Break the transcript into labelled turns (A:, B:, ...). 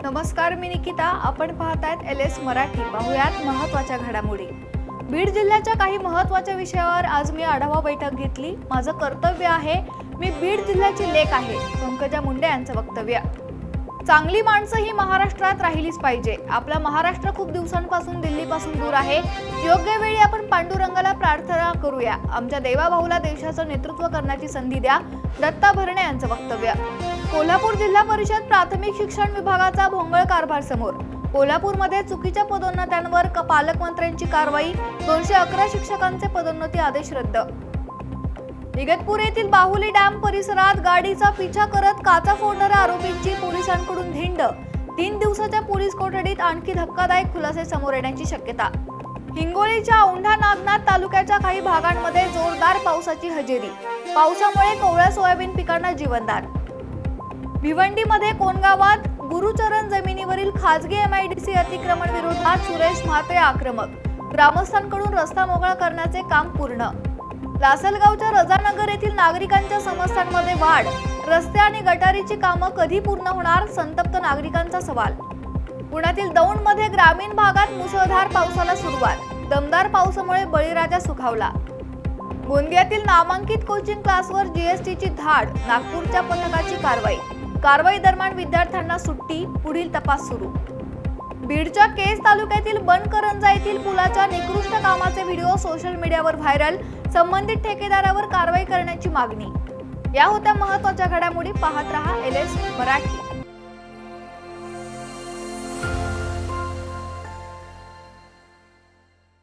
A: नमस्कार, मी निकिता. आपण पाहतायत LS मराठी. पाहुयात महत्त्वाच्या घडामोडी. बीड जिल्ह्याच्या काही महत्त्वाच्या विषयावर आज मी आढावा बैठक घेतली. माझं कर्तव्य आहे, मी बीड जिल्ह्याची लेक आहे. पंकजा मुंडे यांचं वक्तव्य. चांगली माणसं ही महाराष्ट्रात राहिलीच पाहिजे. आपला महाराष्ट्र खूप दिवसांपासून दिल्लीपासून दूर आहे. योग्य वेळी आपण पांडुरंगाला प्रार्थना करूया. आमच्या देवाभाऊला देशाचं नेतृत्व करण्याची संधी द्या. दत्ता भरणे यांचं वक्तव्य. कोल्हापूर जिल्हा परिषद प्राथमिक शिक्षण विभागाचा भोंगळ कारभार समोर. कोल्हापूरमध्ये चुकीच्या पदोन्नत्यांवर पालकमंत्र्यांची कारवाई. 211 शिक्षकांचे पदोन्नती आदेश रद्द. इगतपुरी येथील बाहुली डॅम परिसरात गाडीचा पिछा करत काचा फोडणाऱ्या आरोपींची पोलिसांकडून धिंड. 3 दिवसाच्या पोलीस कोठडीत आणखी धक्कादायक खुलासे समोर येण्याची शक्यता. हिंगोलीच्या औंढा नागनाथ तालुक्याच्या काही भागांमध्ये जोरदार पावसाची हजेरी. पावसामुळे कोवळ्या सोयाबीन पिकांना जीवनदान. भिवंडीमध्ये कोणगावात गुरुचरण जमिनीवरील खासगी MIDC अतिक्रमण विरोधात सुरेश म्हात्रे आक्रमक. ग्रामस्थांकडून रस्ता मोकळा करण्याचे काम पूर्ण. लासलगावच्या रजानगर येथील नागरिकांच्या समस्यांमध्ये वाढ. रस्ते आणि गटारीची कामं कधी पूर्ण होणार, संतप्त नागरिकांचा सवाल. पुण्यातील दौंडमध्ये ग्रामीण भागात मुसळधार पावसाला सुरुवात. दमदार पावसामुळे बळीराजा सुखावला. गोंदियातील नामांकित कोचिंग क्लासवर GSTची धाड. नागपूरच्या पथकाची कारवाई दरम्यान विद्यार्थ्यांना सुट्टी. पुढील तपास सुरू. बीडच्या केज तालुक्यातील बनकरंजा येथील पुलाच्या निकृष्ट कामाचे व्हिडिओ सोशल मीडियावर व्हायरल. संबंधित ठेकेदारावर कारवाई करण्याची मागणी. या होत्या महत्त्वाच्या घडामोडी. पाहत रहा LS मराठी.